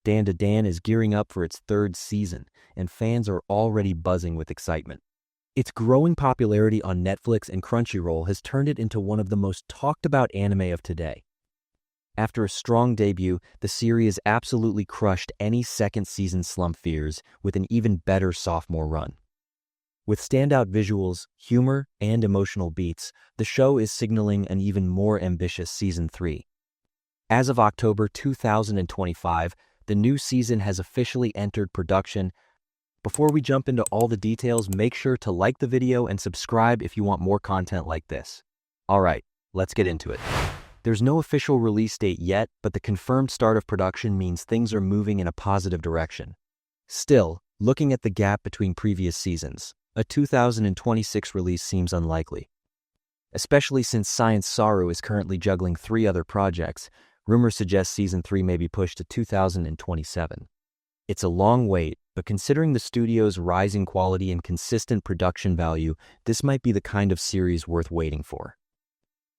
Dan to Dan is gearing up for its third season, and fans are already buzzing with excitement. Its growing popularity on Netflix and Crunchyroll has turned it into one of the most talked-about anime of today. After a strong debut, the series absolutely crushed any second-season slump fears with an even better sophomore run. With standout visuals, humor, and emotional beats, the show is signaling an even more ambitious Season 3. As of October 2025, the new season has officially entered production. Before we jump into all the details, make sure to like the video and subscribe if you want more content like this. Alright, let's get into it. There's no official release date yet, but the confirmed start of production means things are moving in a positive direction. Still, looking at the gap between previous seasons, a 2026 release seems unlikely. Especially since Science SARU is currently juggling 3 other projects, rumors suggest Season 3 may be pushed to 2027. It's a long wait, but considering the studio's rising quality and consistent production value, this might be the kind of series worth waiting for.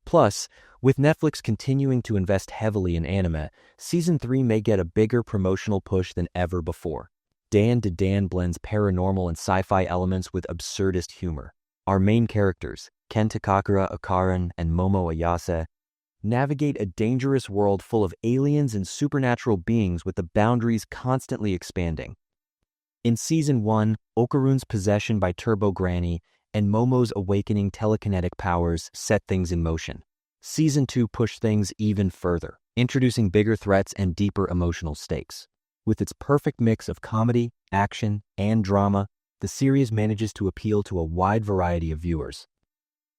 Plus, with Netflix continuing to invest heavily in anime, Season 3 may get a bigger promotional push than ever before. Dan to Dan blends paranormal and sci-fi elements with absurdist humor. Our main characters, Ken Takakura Okarun and Momo Ayase, navigate a dangerous world full of aliens and supernatural beings with the boundaries constantly expanding. In Season 1, Okarun's possession by Turbo Granny and Momo's awakening telekinetic powers set things in motion. Season 2 pushed things even further, introducing bigger threats and deeper emotional stakes. With its perfect mix of comedy, action, and drama, the series manages to appeal to a wide variety of viewers.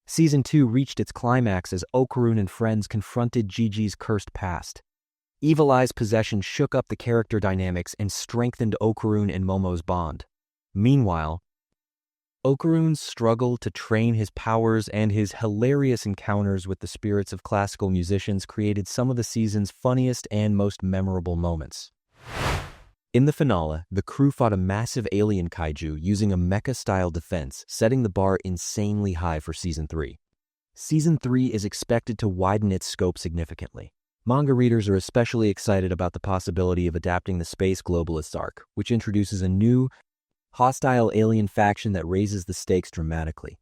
Season 2 reached its climax as Okarun and friends confronted Gigi's cursed past. Evil Eye's possession shook up the character dynamics and strengthened Okarun and Momo's bond. Meanwhile, Okarun's struggle to train his powers and his hilarious encounters with the spirits of classical musicians created some of the season's funniest and most memorable moments. In the finale, the crew fought a massive alien kaiju using a mecha-style defense, setting the bar insanely high for Season 3. Season 3 is expected to widen its scope significantly. Manga readers are especially excited about the possibility of adapting the Space Globalists Arc, which introduces a new, hostile alien faction that raises the stakes dramatically.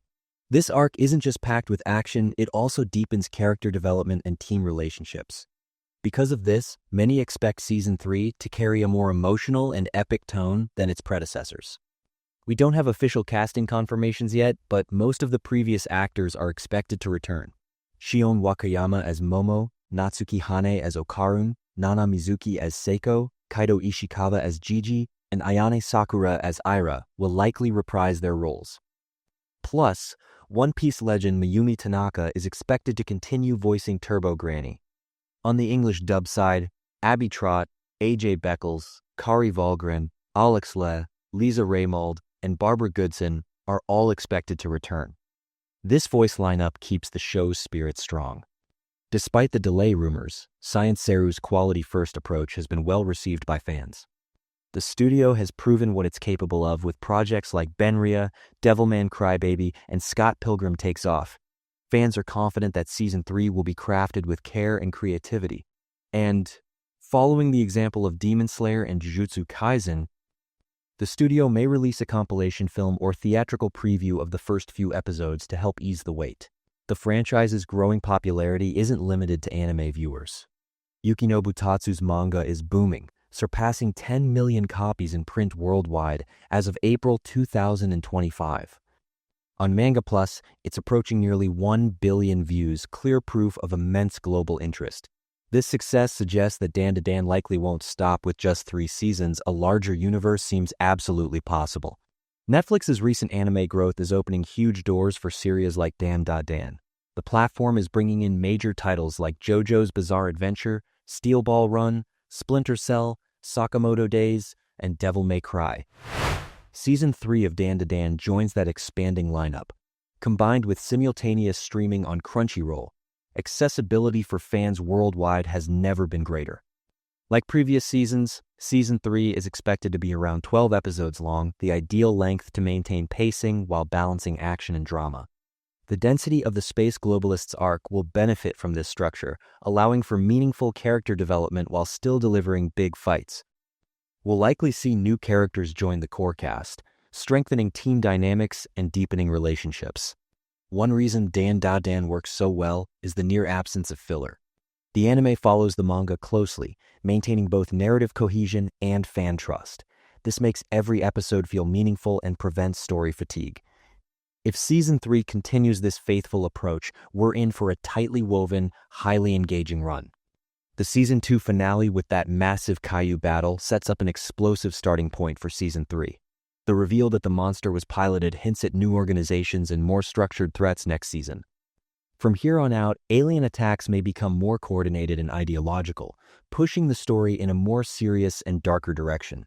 This arc isn't just packed with action, it also deepens character development and team relationships. Because of this, many expect Season 3 to carry a more emotional and epic tone than its predecessors. We don't have official casting confirmations yet, but most of the previous actors are expected to return. Shion Wakayama as Momo, Natsuki Hane as Okarun, Nana Mizuki as Seiko, Kaido Ishikawa as Gigi, and Ayane Sakura as Aira will likely reprise their roles. Plus, One Piece legend Mayumi Tanaka is expected to continue voicing Turbo Granny. On the English dub side, Abby Trott, AJ Beckles, Kari Valgren, Alex Le, Lisa Raymold, and Barbara Goodson are all expected to return. This voice lineup keeps the show's spirit strong. Despite the delay rumors, Science SARU's quality-first approach has been well received by fans. The studio has proven what it's capable of with projects like Benria, Devilman Crybaby, and Scott Pilgrim Takes Off. Fans are confident that Season 3 will be crafted with care and creativity. And, following the example of Demon Slayer and Jujutsu Kaisen, the studio may release a compilation film or theatrical preview of the first few episodes to help ease the wait. The franchise's growing popularity isn't limited to anime viewers. Yukinobu Tatsu's manga is booming, surpassing 10 million copies in print worldwide as of April 2025. On Manga Plus, it's approaching nearly 1 billion views, clear proof of immense global interest. This success suggests that Dan to Dan likely won't stop with just 3 seasons. A larger universe seems absolutely possible. Netflix's recent anime growth is opening huge doors for series like Dan to Dan. The platform is bringing in major titles like JoJo's Bizarre Adventure, Steel Ball Run, Splinter Cell, Sakamoto Days, and Devil May Cry. Season 3 of Dan to Dan joins that expanding lineup. Combined with simultaneous streaming on Crunchyroll, accessibility for fans worldwide has never been greater. Like previous seasons, Season 3 is expected to be around 12 episodes long, the ideal length to maintain pacing while balancing action and drama. The density of the Space Globalists Arc will benefit from this structure, allowing for meaningful character development while still delivering big fights. We'll likely see new characters join the core cast, strengthening team dynamics and deepening relationships. One reason Dan Da Dan works so well is the near absence of filler. The anime follows the manga closely, maintaining both narrative cohesion and fan trust. This makes every episode feel meaningful and prevents story fatigue. If Season 3 continues this faithful approach, we're in for a tightly woven, highly engaging run. The Season 2 finale with that massive Kaiju battle sets up an explosive starting point for Season 3. The reveal that the monster was piloted hints at new organizations and more structured threats next season. From here on out, alien attacks may become more coordinated and ideological, pushing the story in a more serious and darker direction.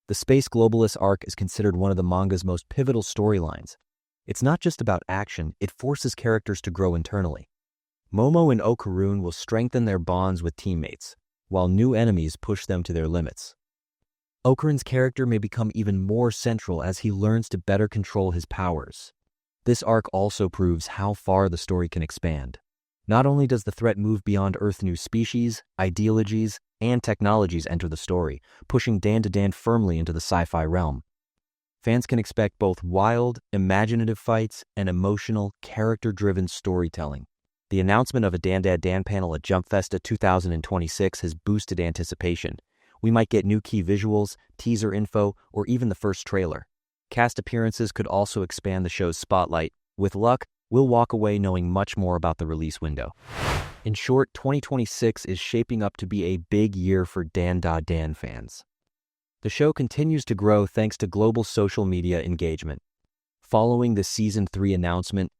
The Space Globalists Arc is considered one of the manga's most pivotal storylines. It's not just about action, it forces characters to grow internally. Momo and Okarun will strengthen their bonds with teammates, while new enemies push them to their limits. Okarun's character may become even more central as he learns to better control his powers. This arc also proves how far the story can expand. Not only does the threat move beyond Earth's new species, ideologies, and technologies enter the story, pushing Dan to Dan firmly into the sci-fi realm. Fans can expect both wild, imaginative fights and emotional, character-driven storytelling. The announcement of a Dan Da Dan panel at Jump Festa 2026 has boosted anticipation. We might get new key visuals, teaser info, or even the first trailer. Cast appearances could also expand the show's spotlight. With luck, we'll walk away knowing much more about the release window. In short, 2026 is shaping up to be a big year for Dan Da Dan fans. The show continues to grow thanks to global social media engagement. Following the Season 3 announcement,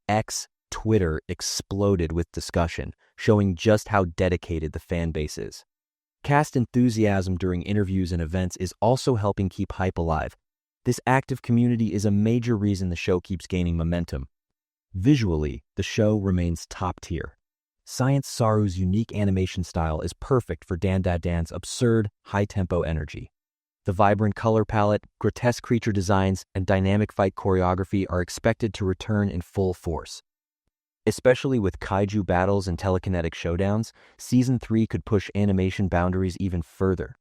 Twitter exploded with discussion, showing just how dedicated the fan base is. Cast enthusiasm during interviews and events is also helping keep hype alive. This active community is a major reason the show keeps gaining momentum. Visually, the show remains top tier. SARU's unique animation style is perfect for Dan Da Dan's absurd, high-tempo energy. The vibrant color palette, grotesque creature designs, and dynamic fight choreography are expected to return in full force. Especially with Kaiju battles and telekinetic showdowns, Season 3 could push animation boundaries even further.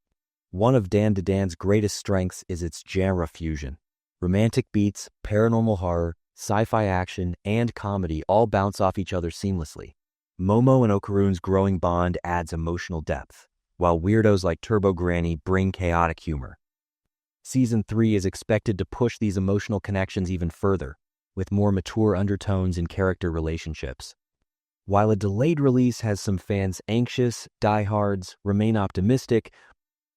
One of Dan Da Dan's greatest strengths is its genre fusion. Romantic beats, paranormal horror, sci-fi action, and comedy all bounce off each other seamlessly. Momo and Okarun's growing bond adds emotional depth, while weirdos like Turbo Granny bring chaotic humor. Season 3 is expected to push these emotional connections even further, with more mature undertones in character relationships. While a delayed release has some fans anxious, diehards remain optimistic,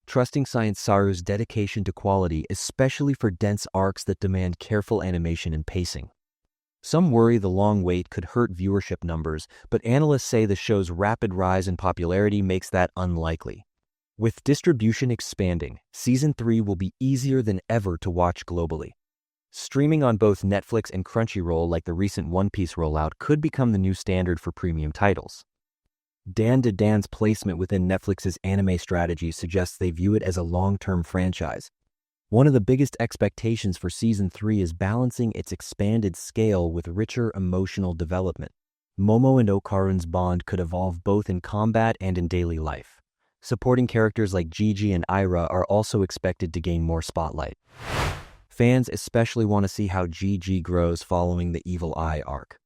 trusting SARU's dedication to quality, especially for dense arcs that demand careful animation and pacing. Some worry the long wait could hurt viewership numbers, but analysts say the show's rapid rise in popularity makes that unlikely. With distribution expanding, Season 3 will be easier than ever to watch globally. Streaming on both Netflix and Crunchyroll like the recent One Piece rollout could become the new standard for premium titles. Dan Da Dan's placement within Netflix's anime strategy suggests they view it as a long-term franchise. One of the biggest expectations for Season 3 is balancing its expanded scale with richer emotional development. Momo and Okarun's bond could evolve both in combat and in daily life. Supporting characters like Gigi and Ira are also expected to gain more spotlight. Fans especially want to see how Gigi grows following the Evil Eye arc.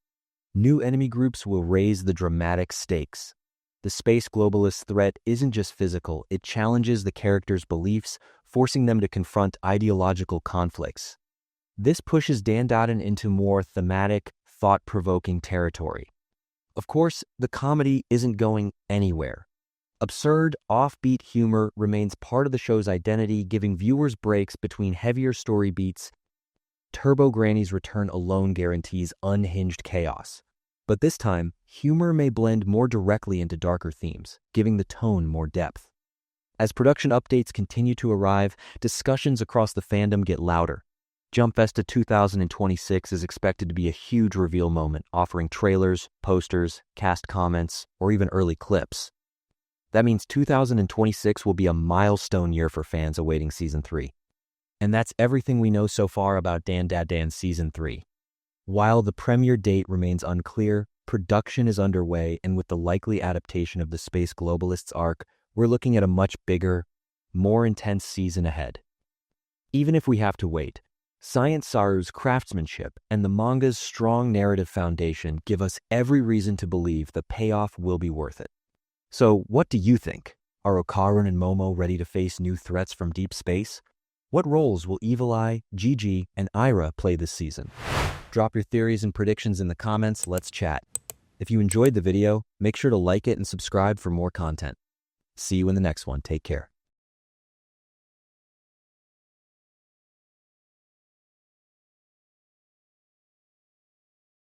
New enemy groups will raise the dramatic stakes. The space globalist threat isn't just physical, it challenges the characters' beliefs, forcing them to confront ideological conflicts. This pushes Dan Da Dan into more thematic, thought-provoking territory. Of course, the comedy isn't going anywhere. Absurd, offbeat humor remains part of the show's identity, giving viewers breaks between heavier story beats. Turbo Granny's return alone guarantees unhinged chaos. But this time, humor may blend more directly into darker themes, giving the tone more depth. As production updates continue to arrive, discussions across the fandom get louder. Jump Festa 2026 is expected to be a huge reveal moment, offering trailers, posters, cast comments, or even early clips. That means 2026 will be a milestone year for fans awaiting Season 3. And that's everything we know so far about Dan Da Dan Season 3. While the premiere date remains unclear, production is underway, and with the likely adaptation of the Space Globalists Arc, we're looking at a much bigger, more intense season ahead. Even if we have to wait, Science SARU's craftsmanship and the manga's strong narrative foundation give us every reason to believe the payoff will be worth it. So, what do you think? Are Okarun and Momo ready to face new threats from deep space? What roles will Evil Eye, Gigi, and Ira play this season? Drop your theories and predictions in the comments, let's chat. If you enjoyed the video, make sure to like it and subscribe for more content. See you in the next one, take care.